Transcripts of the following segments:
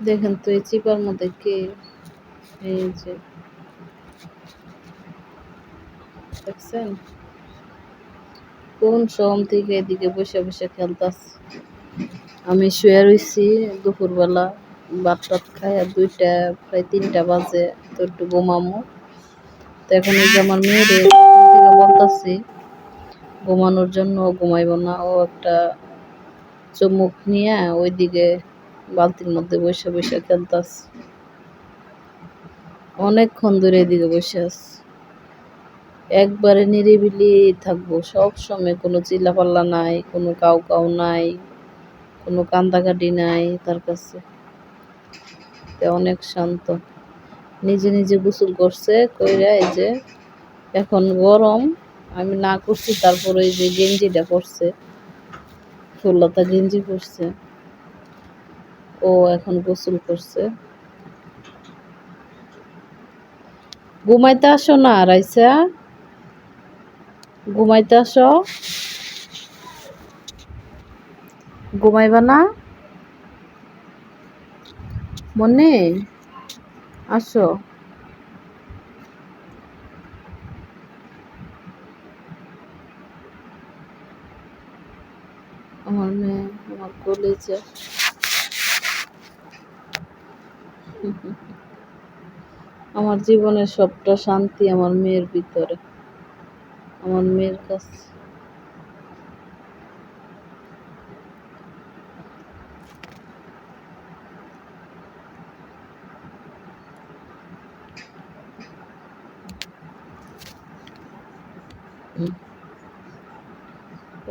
দেখেন তো এই চিপার মধ্যে কে, এই যে দেখছেন কোন সময় থেকে এদিকে বসে বসে খেলতাছে। আমি শুয়ে রইছি দুপুরবেলা, ভাত টাত খাই, আর দুইটা প্রায় 3টা বাজে, তো একটু ঘুমামো। তো এখন এই যে আমার মেয়েরে বলতাছি ঘুমানোর জন্য, ঘুমাইব না, ও একটা চুমুক নিয়ে ওইদিকে বালতির মধ্যে বসে বসে খেলতাছে। অনেকক্ষণ ধরে এদিকে বসে আছে, একবারে নিরিবিলি থাকবো সব সময়, কোনো চিল্লাপাল্লা নাই, কোনো কাউ কাউ নাই, কোনো কান্দাকাটি নাই তার কাছে। অনেক শান্ত, নিজে নিজে গোসল করছে কইরা, এই যে এখন গরম, আমি না করছি তারপরে এই যে গেঞ্জিটা করছে, ফুললতা গেঞ্জি করছে, ও এখন গোসল করছে। ঘুমাইতে আসো না রাইসা, ঘুমাইতে আসো, ঘুমাইবা না মনে, আসো। আমার মেয়ে আমার কলেজে, আমার জীবনের সবটা শান্তি আমার মেয়ের ভিতরে, আমার মেয়ের কাছে।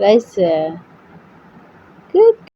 রাইসা